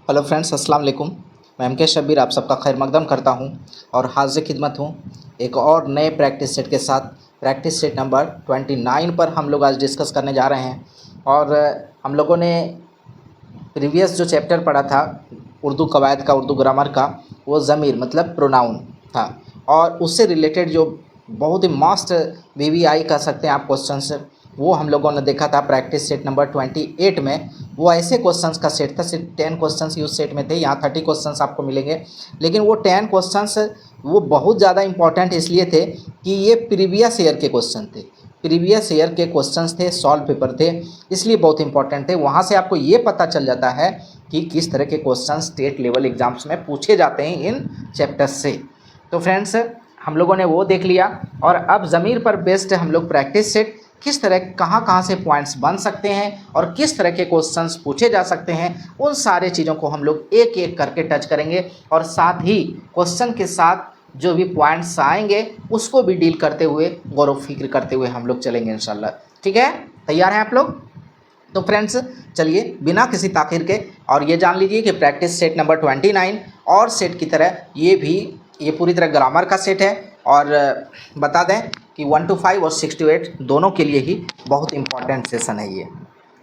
Hello friends, अस्सलाम वालेकुम। मैं एम के शब्बीर आप सबका खैर मकदम करता हूं और हाज़िर खिदमत हूं एक और नए प्रैक्टिस सेट के साथ। प्रैक्टिस सेट नंबर 29 पर हम लोग आज डिस्कस करने जा रहे हैं। और हम लोगों ने प्रीवियस जो चैप्टर पढ़ा था उर्दू कवायद का, उर्दू ग्रामर का, वो ज़मीर मतलब प्रोनाउन था। और उससे रिलेटेड जो बहुत ही मस्त वीवीआई कह सकते हैं आप क्वेश्चंस, वो हम लोगों ने देखा था प्रैक्टिस सेट नंबर 28 में। वो ऐसे क्वेश्चंस का सेट था, सिर्फ 10 क्वेश्चंस ही उस सेट में थे। यहाँ 30 क्वेश्चंस आपको मिलेंगे, लेकिन वो 10 क्वेश्चंस वो बहुत ज़्यादा इंपॉर्टेंट इसलिए थे कि ये प्रीवियस ईयर के क्वेश्चन थे, प्रीवियस ईयर के क्वेश्चंस थे, सॉल्व पेपर थे, इसलिए बहुत इंपॉर्टेंट थे। वहाँ से आपको ये पता चल जाता है कि किस तरह के क्वेश्चन स्टेट लेवल एग्जाम्स में पूछे जाते हैं इन चैप्टर्स से। तो फ्रेंड्स, हम लोगों ने वो देख लिया और अब ज़मीर पर बेस्ड हम लोग प्रैक्टिस सेट किस तरह कहाँ से पॉइंट्स बन सकते हैं और किस तरह के क्वेश्चंस पूछे जा सकते हैं, उन सारे चीज़ों को हम लोग एक एक करके टच करेंगे। और साथ ही क्वेश्चन के साथ जो भी पॉइंट्स आएंगे उसको भी डील करते हुए, गौर व फिक्र करते हुए हम लोग चलेंगे इंशाल्लाह। ठीक है, तैयार हैं आप लोग? तो फ्रेंड्स, चलिए बिना किसी ताख़ीर के, और ये जान लीजिए कि प्रैक्टिस सेट नंबर 29 और सेट की तरह ये पूरी तरह ग्रामर का सेट है। और बता दें कि 1 to 5 और 6 to 8 दोनों के लिए ही बहुत इंपॉर्टेंट सेशन है ये।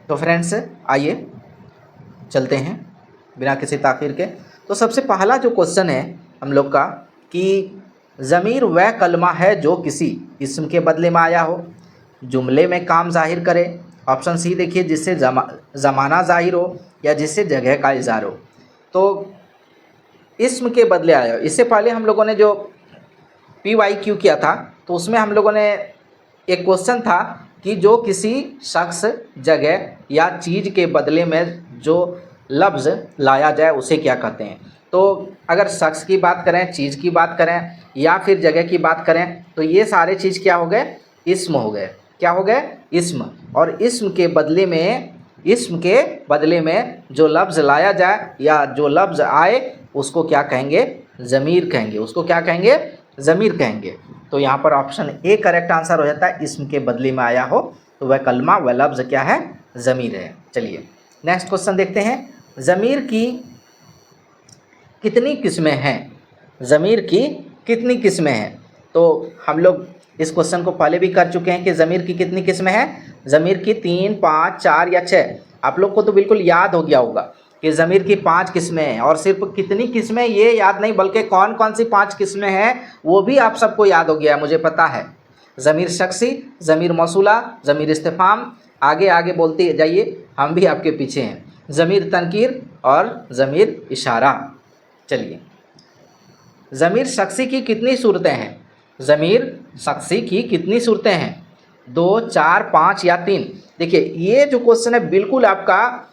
तो फ्रेंड्स, आइए चलते हैं बिना किसी ताख़ीर के। तो सबसे पहला जो क्वेश्चन है हम लोग का कि ज़मीर वह कलमा है जो किसी इस्म के बदले में आया हो, जुमले में काम जाहिर करे। ऑप्शन सी देखिए, जिससे ज़माना जाहिर हो या जिससे जगह का इज़हार हो। तो इस्म के बदले आया हो, इससे पहले हम लोगों ने जो PYQ किया था तो उसमें हम लोगों ने एक क्वेश्चन था कि जो किसी शख्स, जगह या चीज़ के बदले में जो लफ्ज़ लाया जाए उसे क्या कहते हैं। तो अगर शख्स की बात करें, चीज़ की बात करें या फिर जगह की बात करें तो ये सारे चीज़ क्या हो गए, इस्म हो गए। क्या हो गए, इस्म। और इस्म के बदले में जो लफ्ज़ लाया जाए या जो लफ्ज़ आए उसको क्या कहेंगे, ज़मीर कहेंगे। उसको क्या कहेंगे, ज़मीर कहेंगे। तो यहाँ पर ऑप्शन ए करेक्ट आंसर हो जाता है। इस्म के बदले में आया हो तो वह कलमा, वह लफ्ज़ क्या है, ज़मीर है। चलिए नेक्स्ट क्वेश्चन देखते हैं। ज़मीर की कितनी किस्में हैं? ज़मीर की कितनी किस्में हैं? तो हम लोग इस क्वेश्चन को पहले भी कर चुके हैं कि ज़मीर की कितनी किस्में हैं। ज़मीर की 3, 5, 4 या 6। आप लोग को तो बिल्कुल याद हो गया होगा कि ज़मीर की 5 किस्में हैं। और सिर्फ कितनी किस्में ये याद नहीं, बल्कि कौन कौन सी 5 किस्में हैं वो भी आप सबको याद हो गया है, मुझे पता है। ज़मीर शख्सी, ज़मीर मौसूला, ज़मीर इस्तिफ़ाम, आगे आगे बोलते जाइए, हम भी आपके पीछे हैं। ज़मीर तनकीर और ज़मीर इशारा। चलिए, ज़मीर शख्सी की कितनी सूरतें हैं? ज़मीर शख्सी की कितनी सूरतें हैं? 2, 4, 5 या 3? देखिए, ये जो क्वेश्चन है बिल्कुल आपका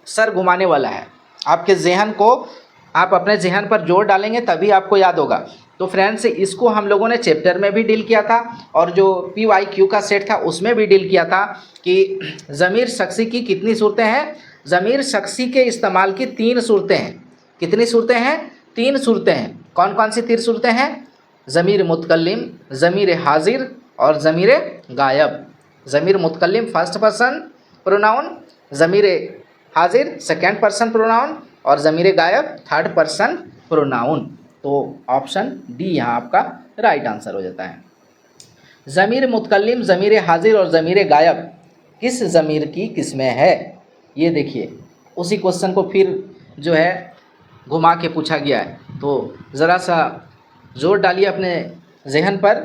सर घुमाने वाला है। आपके जहन को, आप अपने जहन पर जोर डालेंगे तभी आपको याद होगा। तो फ्रेंड्स, इसको हम लोगों ने चैप्टर में भी डील किया था और जो PYQ का सेट था उसमें भी डील किया था कि ज़मीर शख्सी की कितनी सूरतें हैं। ज़मीर शख्सी के इस्तेमाल की 3 सूरतें हैं। कितनी सूरतें हैं? 3 सूरतें हैं। कौन कौन सी 3 सूरतें हैं? ज़मीर मुतकल्लिम, ज़मीर हाजिर और ज़मीर गायब। ज़मीर मुतकल्लिम फर्स्ट पर्सन प्रोनाउन, ज़मीर हाजिर सेकेंड पर्सन प्रोनाउन और ज़मीर गायब थर्ड पर्सन प्रोनाउन। तो ऑप्शन डी यहाँ आपका राइट आंसर हो जाता है। ज़मीर मुतकल्लिम, ज़मीर हाजिर और ज़मीर गायब किस ज़मीर की किस्में है? ये देखिए, उसी क्वेश्चन को फिर जो है घुमा के पूछा गया है। तो ज़रा सा जोर डालिए अपने जहन पर।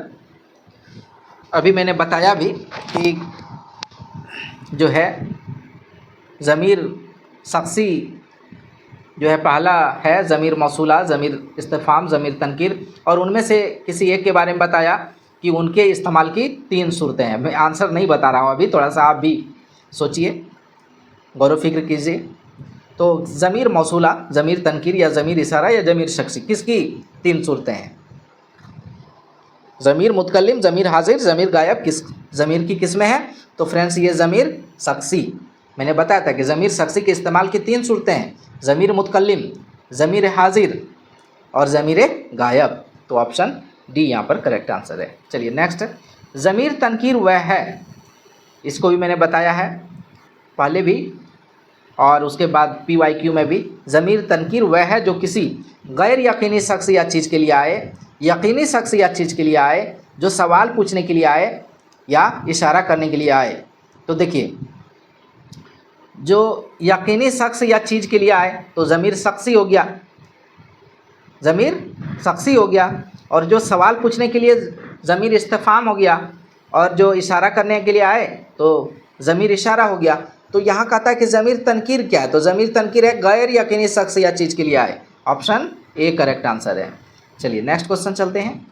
अभी मैंने बताया भी कि जो है ज़मीर शख्सी जो है पहला है ज़मीर मौसूला, ज़मीर इस्तिफ़ाम, ज़मीर तनकीर, और उनमें से किसी एक के बारे में बताया कि उनके इस्तेमाल की 3 सूरतें हैं। मैं आंसर नहीं बता रहा हूँ अभी, थोड़ा सा आप भी सोचिए, गौर व फिक्र कीजिए। तो ज़मीर मौसूला, ज़मीर तनकीर या ज़मीर इशारा या ज़मीर शख्सी, किसकी 3 सूरतें हैं? ज़मीर मुतकल्लिम, ज़मीर हाजिर, ज़मीर गायब किस ज़मीर की किस्में हैं? तो फ्रेंड्स, ये ज़मीर शख्सी, मैंने बताया था कि ज़मीर शख्सी के इस्तेमाल की 3 सूरतें हैं, ज़मीर मुतकल्लिम, ज़मीर हाजिर और ज़मीर गायब। तो ऑप्शन डी यहाँ पर करेक्ट आंसर है। चलिए नेक्स्ट, ज़मीर तनकीर वह है, इसको भी मैंने बताया है पहले भी और उसके बाद PYQ में भी ज़मीर तनकीर वह है जो किसी गैर यकीनी शख्स या चीज़ के लिए आए, यकीनी शख्स या चीज़ के लिए आए, जो सवाल पूछने के लिए आए या इशारा करने के लिए आए। तो देखिए, जो यकीनी शख्स या चीज़ के लिए आए तो ज़मीर शख्सी हो गया, ज़मीर शख्सी हो गया, और जो सवाल पूछने के लिए ज़मीर इस्तिफ़ाम हो गया, और जो इशारा करने के लिए आए तो ज़मीर इशारा हो गया। तो यहाँ कहता है कि ज़मीर तनकीर क्या है, तो ज़मीर तनकीर है गैर यकीनी शख्स या चीज़ के लिए आए। ऑप्शन ए करेक्ट आंसर है। चलिए नेक्स्ट क्वेश्चन चलते हैं।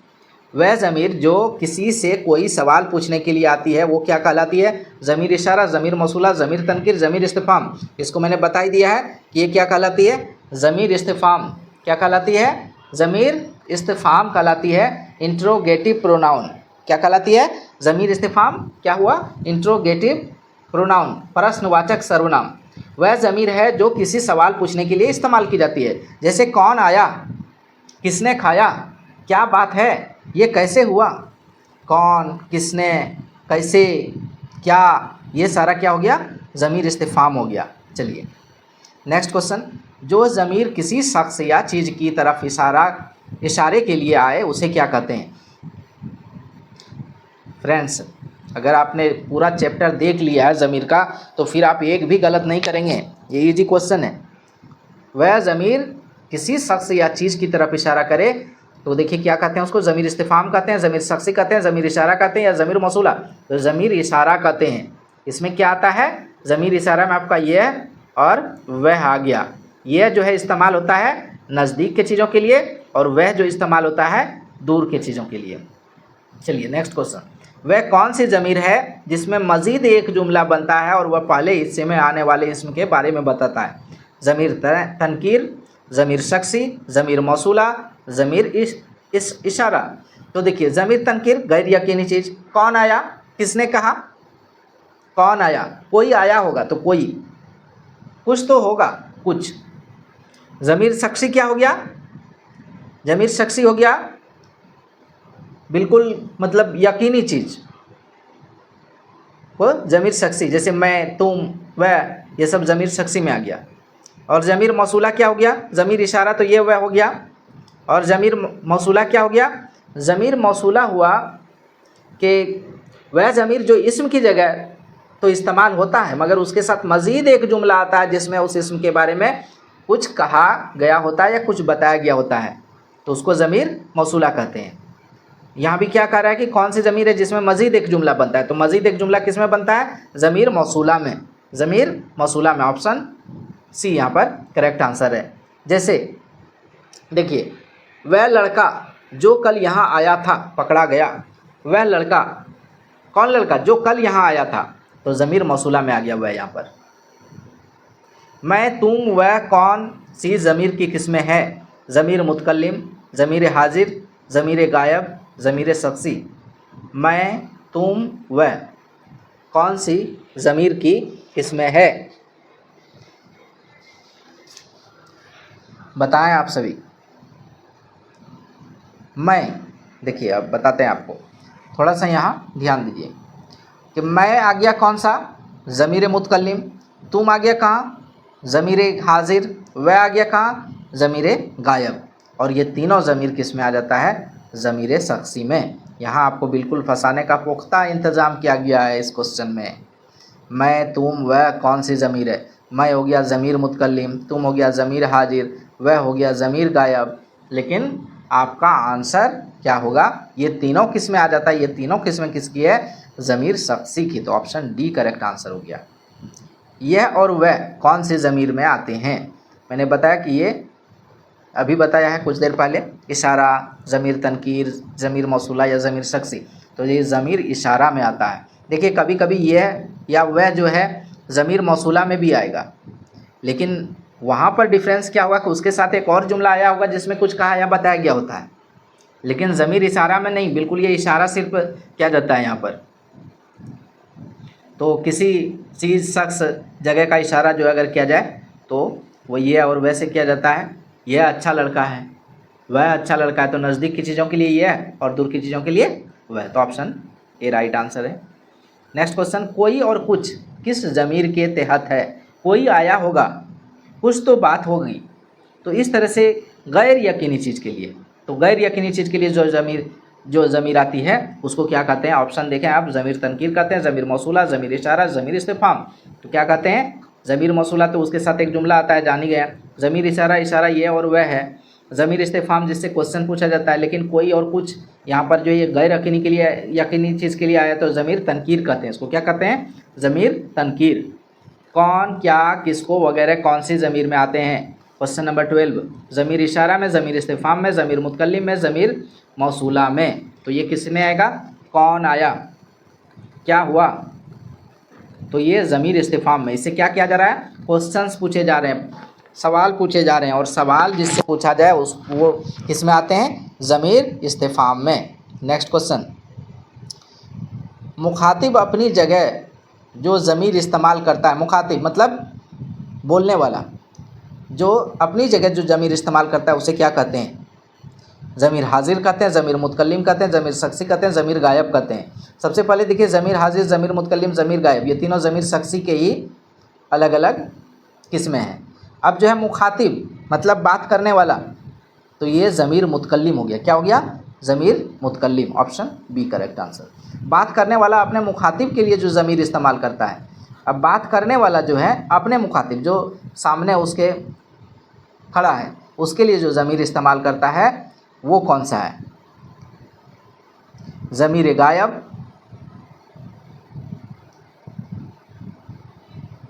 वह ज़मीर जो किसी से कोई सवाल पूछने के लिए आती है वो क्या कहलाती है? ज़मीर इशारा, ज़मीर मौसूला, ज़मीर तनकीर, ज़मीर इस्तिफ़ाम। इसको मैंने बता ही दिया है कि ये क्या कहलाती है, ज़मीर इस्तिफ़ाम। क्या कहलाती है? ज़मीर इस्तिफ़ाम कहलाती है। इंट्रोगेटिव प्रोनाउन क्या कहलाती है? ज़मीर इस्तिफ़ाम क्या हुआ? इंट्रोगेटिव प्रोनाउन, प्रश्नवाचक सर्वनाम। वह ज़मीर है जो किसी सवाल पूछने के लिए इस्तेमाल की जाती है, जैसे कौन आया, किसने खाया, क्या बात है, ये कैसे हुआ। कौन, किसने, कैसे, क्या, ये सारा क्या हो गया? ज़मीर इस्तिफ़ाम हो गया। चलिए नेक्स्ट क्वेश्चन। जो ज़मीर किसी शख्स या चीज़ की तरफ इशारे के लिए आए उसे क्या कहते हैं? फ्रेंड्स, अगर आपने पूरा चैप्टर देख लिया है ज़मीर का तो फिर आप एक भी गलत नहीं करेंगे, ये इजी क्वेश्चन है। वह ज़मीर किसी शख्स या चीज़ की तरफ इशारा करे तो देखिए क्या कहते हैं उसको? ज़मीर इस्तिफ़ाम कहते हैं, ज़मीर शख्सी कहते हैं, ज़मीर इशारा कहते हैं या ज़मीर मौसूला? तो ज़मीर इशारा कहते हैं। इसमें क्या आता है? ज़मीर इशारा में आपका यह और वह आ गया। यह जो है इस्तेमाल होता है नज़दीक के चीज़ों के लिए और वह जो इस्तेमाल होता है दूर के चीज़ों के लिए। चलिए नेक्स्ट क्वेश्चन। वह कौन सी ज़मीर है जिसमें मज़ीद एक जुमला बनता है और वह पहले हिस्से में आने वाले इसम के बारे में बताता है? ज़मीर तनकीर, ज़मीर शख्सी, ज़मीर मौसूला, ज़मीर इशारा। तो देखिए, ज़मीर तनकीर गैर यकीनी चीज़, कौन आया, किसने कहा, कौन आया, कोई आया होगा तो कोई, कुछ तो होगा, कुछ। ज़मीर शख्सी क्या हो गया? ज़मीर शख्सी हो गया बिल्कुल मतलब यकीनी चीज़, वो ज़मीर शख्सी, जैसे मैं, तुम, वह, ये सब ज़मीर शख्सी में आ गया। और ज़मीर मौसूला क्या हो गया? ज़मीर इशारा, तो ये वह हो गया। और ज़मीर मौसूला क्या हो गया? ज़मीर मौसूला हुआ कि वह ज़मीर जो इस्म की जगह तो इस्तेमाल होता है मगर उसके साथ मज़ीद एक जुमला आता है जिसमें उस इस्म के बारे में कुछ कहा गया होता है या कुछ बताया गया होता है, तो उसको ज़मीर मौसूला कहते हैं। यहाँ भी क्या कह रहा है कि कौन सी ज़मीर है जिसमें मज़ीद एक जुमला बनता है? तो मज़ीद एक जुमला किस में बनता है? ज़मीर मौसूला में, ज़मीर मौसूला में। ऑप्शन सी यहाँ पर करेक्ट आंसर है। जैसे देखिए, वह लड़का जो कल यहाँ आया था पकड़ा गया। वह लड़का, कौन लड़का? जो कल यहाँ आया था, तो ज़मीर मौसूला में आ गया वह यहाँ पर। मैं, तुम, वह कौन सी ज़मीर की किस्में हैं? ज़मीर मुतकल्लिम, ज़मीर हाजिर, ज़मीर गायब, ज़मीर शख्सी। मैं, तुम, वह कौन सी ज़मीर की किस्में है? बताएं आप सभी। मैं, देखिए अब बताते हैं आपको, थोड़ा सा यहाँ ध्यान दीजिए कि मैं आ गया कौन सा? ज़मीर मुतकल्लिम। तुम आ गया कहाँ? ज़मीर हाजिर। वह आ गया कहाँ? ज़मीर गायब। और ये तीनों ज़मीर किस में आ जाता है? ज़मीर शख्सी में। यहाँ आपको बिल्कुल फंसाने का पुख्ता इंतज़ाम किया गया है इस क्वेश्चन में। मैं, तुम, वह कौन सी ज़मीर है? मैं हो गया ज़मीर मुतकल्लिम, तुम हो गया ज़मीर हाजिर, वह हो गया ज़मीर गायब। लेकिन आपका आंसर क्या होगा? ये तीनों किस में आ जाता है? ये तीनों किस्में किसकी है? ज़मीर शख्सी की। तो ऑप्शन डी करेक्ट आंसर हो गया। यह और वह कौन सी ज़मीर में आते हैं? मैंने बताया कि ये अभी बताया है कुछ देर पहले, इशारा, ज़मीर तनकीर, ज़मीर मौसूला या ज़मीर शख्सी। तो ये ज़मीर इशारा में आता है। देखिए कभी कभी यह या वह जो है ज़मीर मौसूला में भी आएगा, लेकिन वहाँ पर डिफरेंस क्या होगा कि उसके साथ एक और जुमला आया होगा जिसमें कुछ कहा या बताया गया होता है, लेकिन ज़मीर इशारा में नहीं, बिल्कुल ये इशारा सिर्फ क्या जाता है यहाँ पर। तो किसी चीज़, शख्स, जगह का इशारा जो अगर किया जाए तो वो ये और वैसे किया जाता है। यह अच्छा लड़का है, वह अच्छा लड़का है, तो नज़दीक की चीज़ों के लिए यह और दूर की चीज़ों के लिए वह। तो ऑप्शन ए राइट आंसर है। नेक्स्ट क्वेश्चन, कोई और कुछ किस ज़मीर के तहत है? कोई आया होगा, कुछ तो बात होगी। तो इस तरह से गैर यकीनी चीज़ के लिए, तो गैर यकीनी चीज़ के लिए जो ज़मीर आती है उसको क्या कहते हैं? ऑप्शन देखें आप, ज़मीर तनकीर कहते हैं, ज़मीर मौसूला, ज़मीर इशारा, ज़मीर इस्तिफ़हाम। तो क्या कहते हैं? ज़मीर मौसूला तो उसके साथ एक जुमला आता है, जान ही गया। ज़मीर इशारा, इशारा ये और वह है। ज़मीर इस्तिफ़हाम जिससे क्वेश्चन पूछा जाता है, लेकिन कोई और कुछ यहाँ पर जो ये गैर यकीनी के लिए, यकीनी चीज़ के लिए आया तो ज़मीर तनकीर कहते हैं इसको। क्या कहते हैं? ज़मीर तनकीर। कौन, क्या, किसको वगैरह कौन सी ज़मीर में आते हैं? क्वेश्चन नंबर 12, ज़मीर इशारा में, ज़मीर इस्तिफ़हाम में, ज़मीर मुतकल्लिम में, ज़मीर मौसूला में। तो ये किस में आएगा? कौन आया, क्या हुआ, तो ये ज़मीर इस्तिफ़हाम में। इससे क्या किया जा रहा है? क्वेश्चंस पूछे जा रहे हैं, सवाल पूछे जा रहे हैं, और सवाल जिससे पूछा जाए उस वो किस में आते हैं? ज़मीर इस्तिफ़हाम में। नेक्स्ट क्वेश्चन, मुखातिब अपनी जगह जो ज़मीर इस्तेमाल करता है, मुखातिब मतलब बोलने वाला, जो अपनी जगह जो ज़मीर इस्तेमाल करता है उसे क्या कहते हैं? ज़मीर हाजिर कहते हैं, ज़मीर मुतकल्लिम कहते हैं, ज़मीर शख्सी कहते हैं, ज़मीर गायब कहते हैं। सबसे पहले देखिए, ज़मीर हाजिर, ज़मीर मुतकल्लिम, ज़मीर गायब, ये तीनों ज़मीर शख्सी के ही अलग अलग किस्में हैं। अब जो है मुखातिब मतलब बात करने वाला, तो ये ज़मीर मुतकल्लिम हो गया। क्या हो गया? ज़मीर मुतकल्लिम। Option B correct answer. बात करने वाला अपने मुखातिब के लिए जो ज़मीर इस्तेमाल करता है। अब बात करने वाला जो है अपने मुखातिब, जो सामने उसके खड़ा है, उसके लिए जो ज़मीर इस्तेमाल करता है वो कौन सा है? ज़मीर गायब,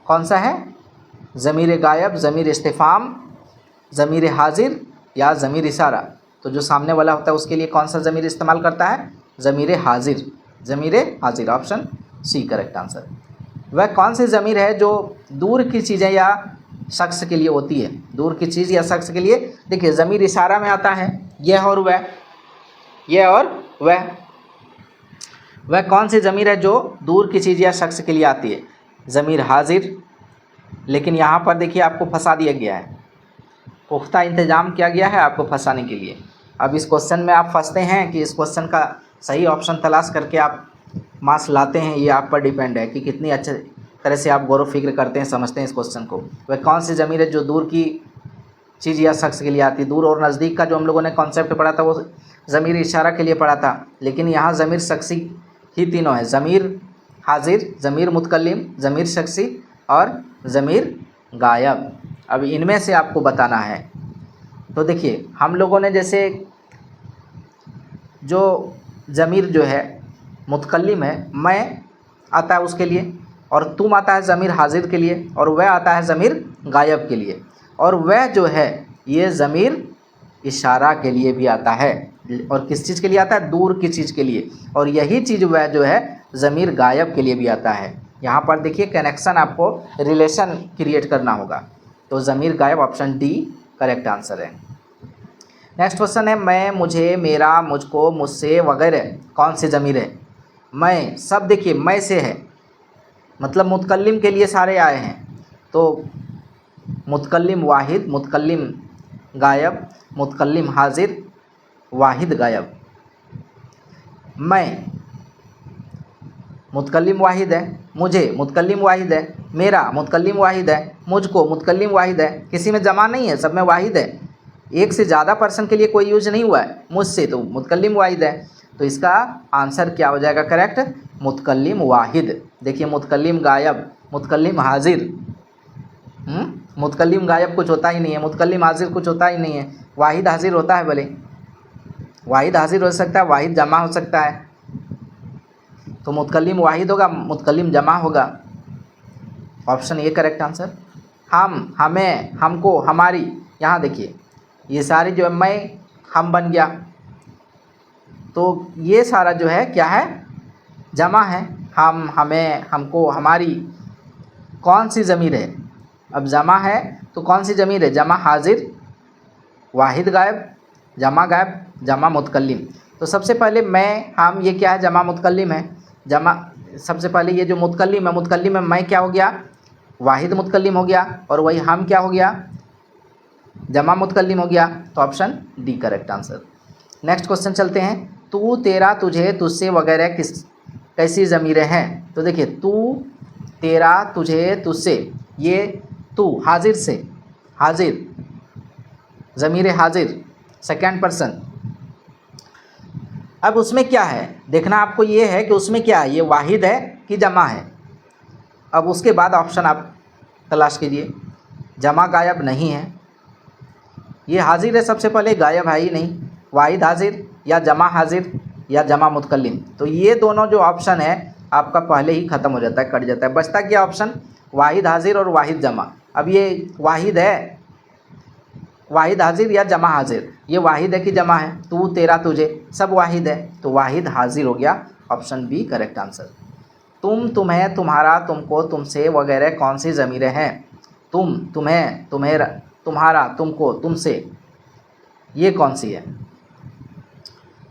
कौन सा है? ज़मीर गायब, ज़मीर इस्तिफ़हाम, ज़मीर हाजिर या ज़मीर इशारा। तो जो सामने वाला होता है उसके लिए कौन सा ज़मीर इस्तेमाल करता है? ज़मीर हाजिर, ज़मीर हाजिर। Option C correct answer. वह कौन सी ज़मीर है जो दूर की चीज़ें या शख्स के लिए होती है? दूर की चीज़ या शख्स के लिए। देखिए, ज़मीर इशारा में आता है यह और वह, यह और वह कौन सी ज़मीर है जो दूर की चीज़ या शख्स के लिए आती है? ज़मीर हाजिर। लेकिन यहाँ पर देखिए आपको फंसा दिया गया है, पुख्ता इंतज़ाम किया गया है आपको फंसाने के लिए। अब इस क्वेश्चन में आप फंसते हैं कि इस क्वेश्चन का सही ऑप्शन तलाश करके आप मार्क्स लाते हैं, ये आप पर डिपेंड है कि कितनी अच्छे तरह से आप गौर व फिक्र करते हैं, समझते हैं इस क्वेश्चन को। वह कौन सी ज़मीर है जो दूर की चीज़ या शख्स के लिए आती है? दूर और नज़दीक का जो हम लोगों ने कॉन्सेप्ट पढ़ा था वो ज़मीर इशारा के लिए पढ़ा था, लेकिन यहाँ ज़मीर शख्सी ही तीनों है, ज़मीर हाजिर, ज़मीर मुतकल्लिम, ज़मीर शख्सी और ज़मीर गायब। अब इनमें से आपको बताना है। तो देखिए, हम लोगों ने जैसे जो ज़मीर जो है मुतकल्लिम है, मैं आता है उसके लिए, और तुम आता है ज़मीर हाजिर के लिए, और वह आता है ज़मीर गायब के लिए, और वह जो है ये ज़मीर इशारा के लिए भी आता है। और किस चीज़ के लिए आता है? दूर की चीज़ के लिए। और यही चीज़ वह जो है ज़मीर गायब के लिए भी आता है। यहाँ पर देखिए कनेक्शन, आपको रिलेशन क्रिएट करना होगा। तो ज़मीर गायब, ऑप्शन डी करेक्ट आंसर है। नेक्स्ट क्वेश्चन है, मैं, मुझे, मेरा, मुझको, मुझसे वगैरह कौन सी ज़मीर है? मैं, सब देखिए मैं से है, मतलब मुतकल्लिम के लिए सारे आए हैं। तो मुतकल्लिम वाहिद, मुतकल्लिम गायब, मुतकल्लिम हाजिर, वाहिद गायब। मैं मुतकल्लिम वाहिद है, मुझे मुतकल्लिम वाहिद है, मेरा मुतकल्लिम वाहिद है, मुझको मुतकल्लिम वाहिद है, किसी में जमा नहीं है, सब में वाहिद है। एक से ज़्यादा पर्सन के लिए कोई यूज नहीं हुआ है, मुझसे तो मुतकल्लिम वाहिद है। तो इसका आंसर क्या हो जाएगा करेक्ट? मुतकल्लिम वाहिद। देखिए, मुतकल्लिम गायब, मुतकल्लिम हाजिर, मुतकल्लिम गायब कुछ होता ही नहीं है, मुतकल्लिम हाजिर कुछ होता ही नहीं है, वाहिद हाजिर होता है। भले वाहिद हाजिर हो सकता है, वाहिद जमा हो सकता है, तो मुतकल्लिम वाहिद होगा, मुतकल्लिम जमा होगा। Option A correct answer. हम, हमें, हमको, हमारी, यहाँ देखिए ये सारी जो है मैं, हम बन गया, तो ये सारा जो है क्या है? जमा है। हम, हमें, हमको, हमारी कौन सी ज़मीर है? अब जमा है तो कौन सी ज़मीर है? जमा हाजिर, वाहिद गायब, जमा गायब, जमा मुतकल्लिम। तो सबसे पहले मैं, हम, ये क्या है? जमा मुतकल्लिम है। जमा, सबसे पहले ये जो मुतकल्लिम है, मुतकल्लिम में मैं क्या हो गया? वाहिद मुतकल्लिम हो गया, और वही हम क्या हो गया? जमा मुतकल्लिम हो गया। तो option D correct answer. Next question चलते हैं, तू, तेरा, तुझे, तुझसे वगैरह कैसी ज़मीरें हैं? तो देखिए, तू, तेरा, तुझे, तुझसे, ये तू, हाजिर से, हाजिर, ज़मीर हाजिर, सेकेंड पर्सन। अब उसमें क्या है देखना आपको, ये है कि उसमें क्या है, ये वाहिद है कि जमा है। अब उसके बाद ऑप्शन आप तलाश कीजिए। जमा गायब नहीं है, ये हाजिर है सबसे पहले, गायब है ही नहीं। वाहिद हाजिर या जमा हाजिर या जमा मुतकल्लिम, तो ये दोनों जो ऑप्शन है आपका पहले ही ख़त्म हो जाता है, कट जाता है। बचता क्या ऑप्शन, वाहिद हाजिर और वाहिद जमा। अब ये वाहिद है, वाहिद हाजिर या जमा हाजिर, ये वाहिद है कि जमा है, तू, तेरा, तुझे, सब वाहिद है, तो वाहिद हाजिर हो गया, ऑप्शन बी करेक्ट आंसर। तुम, तुम्हें, तुम्हारा, तुमको, तुमसे वगैरह कौन सी ज़मीरें हैं? तुम, तुम्हें, तुम्हेरा, तुम्हारा, तुमको, तुमसे, ये कौन सी है?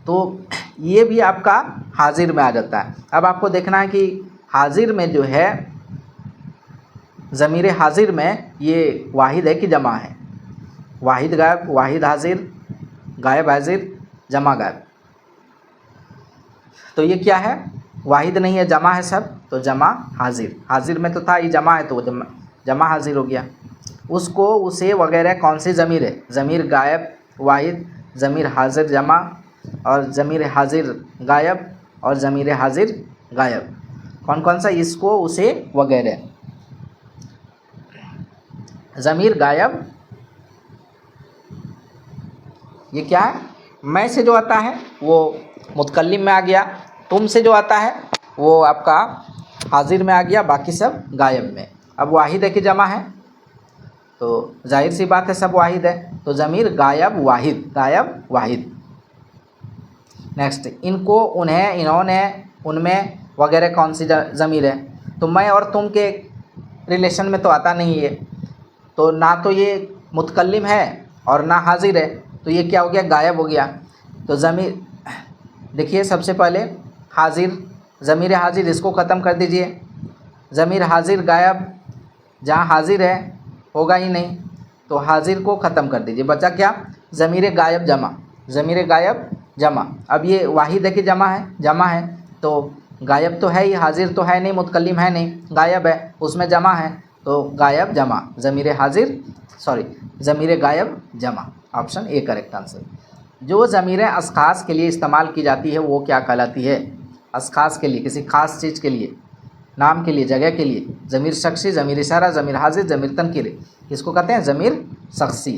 तो ये भी आपका हाजिर में आ जाता है। अब आपको देखना है कि हाजिर में जो है, ज़मीर हाजिर में ये वाहिद है कि जमा है। वाहिद गायब, वाहिद हाजिर, गायब हाजिर, जमा गायब। तो ये क्या है, वाहिद नहीं है, जमा है सब, तो जमा हाजिर। हाजिर में तो था ये जमा है, तो जमा हाजिर हो गया। उसको, उसे वगैरह कौन सी ज़मीर है? ज़मीर गायब वाहिद, ज़मीर हाजिर जमा, और ज़मीर हाजिर गायब, और ज़मीर हाजिर गायब। कौन कौन सा? इसको, उसे, वगैरह। ज़मीर गायब ये क्या है, मैं से जो आता है वो मुतकल्लिम में आ गया, तुम से जो आता है वो आपका हाजिर में आ गया, बाकी सब गायब में। अब वाहिद है कि जमा है, तो जाहिर सी बात है सब वाहिद है, तो ज़मीर गायब वाहिद, गायब वाहिद। नेक्स्ट, इनको, उन्हें, इन्होंने, उनमें वगैरह कौन सी ज़मीर है? तो मैं और तुम के रिलेशन में तो आता नहीं है, तो ना तो ये मुतकल्लिम है और ना हाजिर है, तो ये क्या हो गया, गायब हो गया। तो ज़मीर, देखिए सबसे पहले हाजिर, ज़मीर हाजिर, इसको ख़त्म कर दीजिए। ज़मीर हाजिर गायब, जहाँ हाजिर है होगा ही नहीं, तो हाजिर को ख़त्म कर दीजिए। बचा क्या, ज़मीर गायब जमा, ज़मीर गायब जमा। अब ये वाहिद है कि जमा है? जमा है, तो गायब तो है ही, हाजिर तो है नहीं, मुतकल्लिम है नहीं, गायब है, उसमें जमा है, तो गायब जमा, ज़मीर हाजिर, सॉरी, ज़मीर गायब जमा, ऑप्शन ए करेक्ट आंसर। जो ज़मीरें अशख़ास के लिए इस्तेमाल की जाती है वो क्या कहलाती है? अशख़ास के लिए, किसी ख़ास चीज़ के लिए, नाम के लिए, जगह के लिए। ज़मीर शख्सी, ज़मीर इशारा, ज़मीर हाजिर, ज़मीर तनकीर, इसको कहते हैं ज़मीर शख्सी।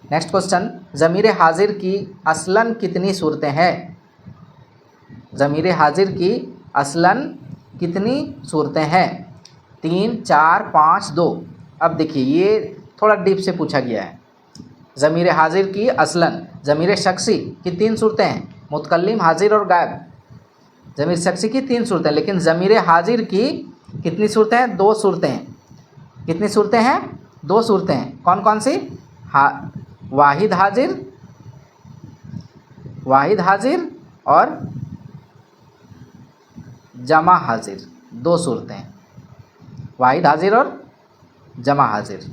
नेक्स्ट क्वेश्चन, ज़मीर हाजिर की असलन कितनी सूरतें हैं? ज़मीर हाजिर की असलन कितनी सूरतें हैं? 3, 4, 5, 2। अब देखिए ये थोड़ा डीप से पूछा गया है। ज़मीर हाजिर की असलन, ज़मीर शख्सी की 3 सूरतें हैं, मुतकल्लिम, हाजिर और गायब। ज़मीर शख्सी की 3 सूरतें, लेकिन ज़मीर हाजिर की कितनी सूरतें हैं? 2 सूरतें हैं। कितनी सूरतें हैं? 2 सूरतें हैं। कौन कौन सी? वाहिद हाजिर, वाहिद हाजिर और जमा हाजिर, 2 सूरतें हैं, वाहिद हाजिर और जमा हाजिर।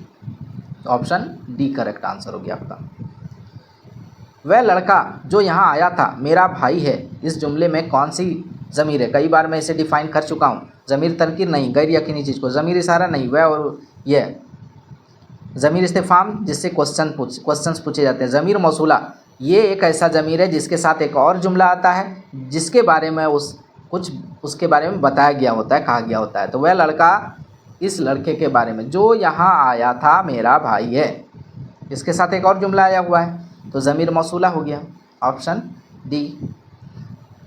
ऑप्शन डी करेक्ट आंसर हो गया आपका। वह लड़का जो यहाँ आया था मेरा भाई है, इस जुमले में कौन सी ज़मीर है? कई बार मैं इसे डिफ़ाइन कर चुका हूँ। ज़मीर तनकीर नहीं, गैर यकीनी चीज़ को, ज़मीर इशारा नहीं, वह और यह। ज़मीर इस्तिफ़ाम, जिससे क्वेश्चंस पूछे जाते हैं। ज़मीर मौसूला, ये एक ऐसा ज़मीर है जिसके साथ एक और जुमला आता है जिसके बारे में उसके बारे में बताया गया होता है, कहा गया होता है। तो वह लड़का, इस लड़के के बारे में, जो यहाँ आया था मेरा भाई है, इसके साथ एक और जुमला आया हुआ है, तो ज़मीर मौसूला हो गया, ऑप्शन डी।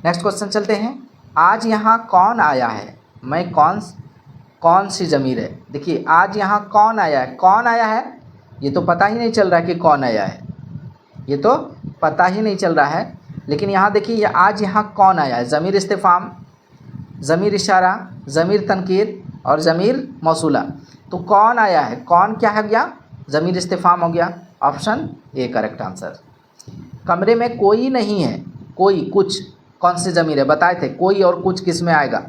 नेक्स्ट क्वेश्चन चलते हैं। आज यहाँ कौन आया है? मैं कौन सी ज़मीर है? देखिए आज यहाँ कौन आया है, कौन आया है, ये तो पता ही नहीं चल रहा है कि कौन आया है, ये तो पता ही नहीं चल रहा है। लेकिन यहाँ देखिए आज यहाँ कौन आया है, ज़मीर इस्तिफ़ाम, ज़मीर इशारा, ज़मीर तनकीर और ज़मीर मौसूला। तो कौन आया है, कौन क्या है गया, ज़मीर इस्तिफ़ाम हो गया, ऑप्शन ए करेक्ट आंसर। कमरे में कोई नहीं है, कोई, कुछ, कौन सी ज़मीर है? बताए थे कोई और कुछ किस में आएगा?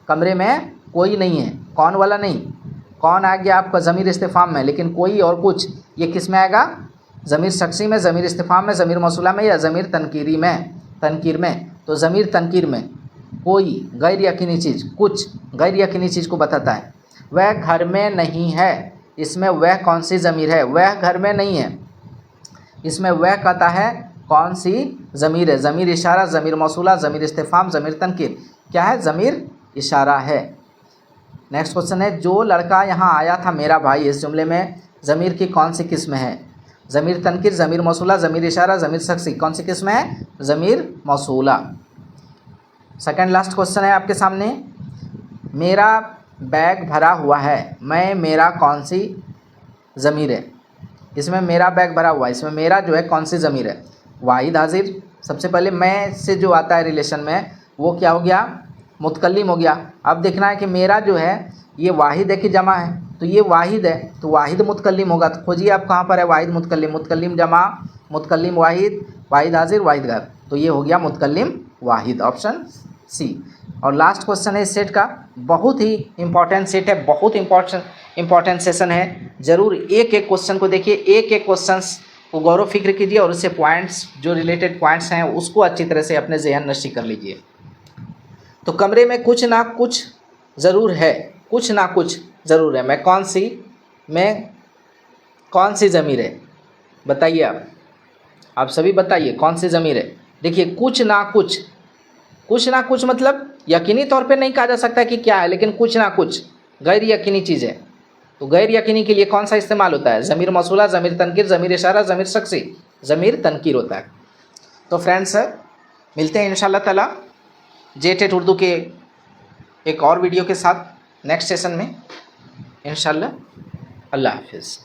कमरे में कोई नहीं है, कौन वाला नहीं, कौन आ गया आपका ज़मीर इस्तिफ़ाम में, लेकिन कोई और कुछ ये किस में आएगा? ज़मीर शख्सी में, ज़मीर इस्तिफ़ाम में, ज़मीर मौसूला में, या ज़मीर तनकीरी में, तनकीर में। तो ज़मीर तनकीर में कोई, गैर यकीनी चीज़, कुछ, गैर यकीनी चीज़ को बताता है। वह घर में नहीं है, इसमें वह कौन सी ज़मीर है? वह घर में नहीं है, इसमें वह कहता है कौन सी ज़मीर है? ज़मीर इशारा, ज़मीर मौसूला, ज़मीर इस्तिफ़ाम, ज़मीर तनकीर। क्या है? ज़मीर इशारा है। नेक्स्ट क्वेश्चन है, जो लड़का यहाँ आया था मेरा भाई, इस जुमले में ज़मीर की कौन सी किस्म है? ज़मीर तनकीर, ज़मीर मौसूला, ज़मीर इशारा, ज़मीर शख्सी। कौन सी किस्म है? ज़मीर मौसूला। सेकंड लास्ट क्वेश्चन है आपके सामने, मेरा बैग भरा हुआ है, मैं मेरा कौन सी ज़मीर है? इसमें मेरा बैग भरा हुआ है, इसमें मेरा जो है कौन सी ज़मीर है? वाहिद हाजिर। सबसे पहले मैं से जो आता है रिलेशन में वो क्या हो गया? मुतकल्लिम हो गया। अब देखना है कि मेरा जो है ये वाहिद है कि जमा है, तो ये वाहिद है तो वाहिद मुतकल्लिम होगा। तो खोजिए आप कहाँ पर है वाहिद मुतकल्लिम? मुतकल्लिम जमा, मुतकल्लिम वाहिद, वाहिद हाजिर, वाहिद गायब, तो ये हो गया मुतकल्लिम वाहिद, ऑप्शन सी। और लास्ट क्वेश्चन है इस सेट का, बहुत ही इंपॉर्टेंट सेट है, बहुत इंपॉर्टेंट सेशन है। ज़रूर एक एक क्वेश्चन को देखिए, एक एक क्वेश्चन को गौर फिक्र कीजिए और उससे पॉइंट्स जो रिलेटेड पॉइंट्स हैं उसको अच्छी तरह से अपने ज़हन नशी कर लीजिए। तो कमरे में कुछ ना कुछ ज़रूर है, कुछ ना कुछ ज़रूर है, मैं कौन सी ज़मीर है? बताइए आप सभी बताइए कौन सी ज़मीर है? देखिए कुछ ना कुछ मतलब यकीनी तौर पे नहीं कहा जा सकता कि क्या है, लेकिन कुछ ना कुछ गैर यकीनी चीज़ है। तो गैर यकीनी के लिए कौन सा इस्तेमाल होता है? ज़मीर मौसूला, ज़मीर तनकीर, ज़मीर इशारा, ज़मीर शख्सी। ज़मीर तनकीर होता है। तो फ्रेंड्स मिलते हैं इंशाअल्लाह ताला जेटेट उर्दू के एक और वीडियो के साथ नेक्स्ट सेशन में इंशाअल्लाह। अल्लाह हाफिज़।